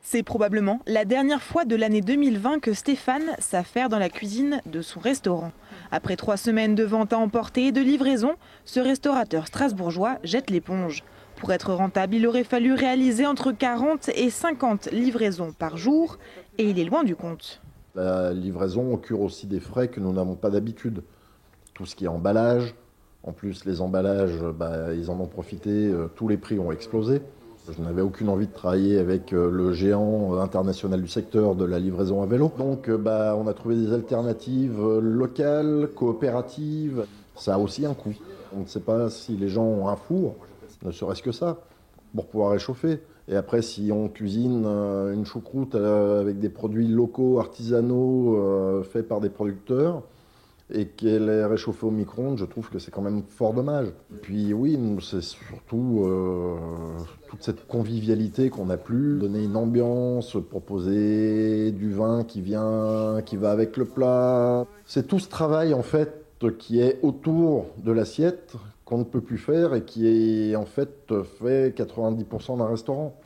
C'est probablement la dernière fois de l'année 2020 que Stéphane s'affaire dans la cuisine de son restaurant. Après 3 semaines de vente à emporter et de livraison, ce restaurateur strasbourgeois jette l'éponge. Pour être rentable, il aurait fallu réaliser entre 40 et 50 livraisons par jour et il est loin du compte. La livraison occure aussi des frais que nous n'avons pas d'habitude. Tout ce qui est emballage, en plus les emballages, ils en ont profité, tous les prix ont explosé. Je n'avais aucune envie de travailler avec le géant international du secteur de la livraison à vélo. Donc on a trouvé des alternatives locales, coopératives. Ça a aussi un coût. On ne sait pas si les gens ont un four, ne serait-ce que ça, pour pouvoir réchauffer. Et après, si on cuisine une choucroute avec des produits locaux, artisanaux, faits par des producteurs, et qu'elle est réchauffée au micro-ondes, je trouve que c'est quand même fort dommage. Puis oui, c'est surtout toute cette convivialité qu'on n'a plus, donner une ambiance, proposer du vin qui va avec le plat. C'est tout ce travail en fait qui est autour de l'assiette qu'on ne peut plus faire et qui est en fait fait 90% d'un restaurant.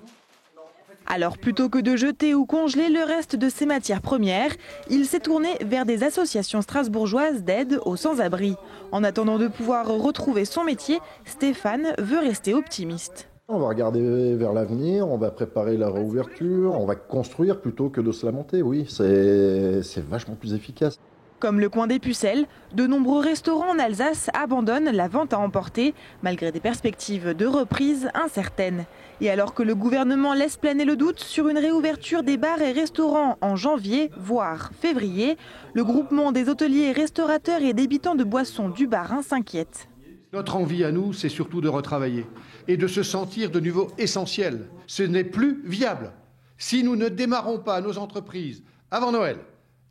Alors plutôt que de jeter ou congeler le reste de ses matières premières, il s'est tourné vers des associations strasbourgeoises d'aide aux sans-abri. En attendant de pouvoir retrouver son métier, Stéphane veut rester optimiste. On va regarder vers l'avenir, on va préparer la réouverture, on va construire plutôt que de se lamenter. Oui, c'est vachement plus efficace. Comme le coin des Pucelles, de nombreux restaurants en Alsace abandonnent la vente à emporter, malgré des perspectives de reprise incertaines. Et alors que le gouvernement laisse planer le doute sur une réouverture des bars et restaurants en janvier, voire février, le groupement des hôteliers, restaurateurs et débitants de boissons du Bas-Rhin s'inquiète. Notre envie à nous, c'est surtout de retravailler et de se sentir de nouveau essentiel. Ce n'est plus viable. Si nous ne démarrons pas nos entreprises avant Noël,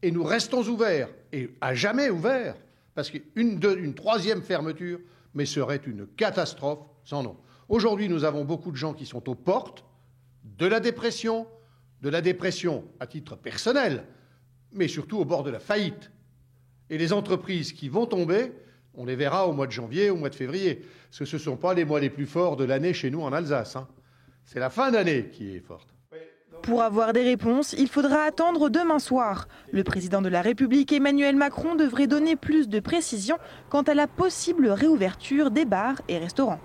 et nous restons ouverts, et à jamais ouverts, parce qu'une troisième fermeture, mais serait une catastrophe sans nom. Aujourd'hui, nous avons beaucoup de gens qui sont aux portes de la dépression à titre personnel, mais surtout au bord de la faillite. Et les entreprises qui vont tomber, on les verra au mois de janvier, au mois de février, parce que ce ne sont pas les mois les plus forts de l'année chez nous en Alsace. C'est la fin d'année qui est forte. Pour avoir des réponses, il faudra attendre demain soir. Le président de la République, Emmanuel Macron, devrait donner plus de précisions quant à la possible réouverture des bars et restaurants.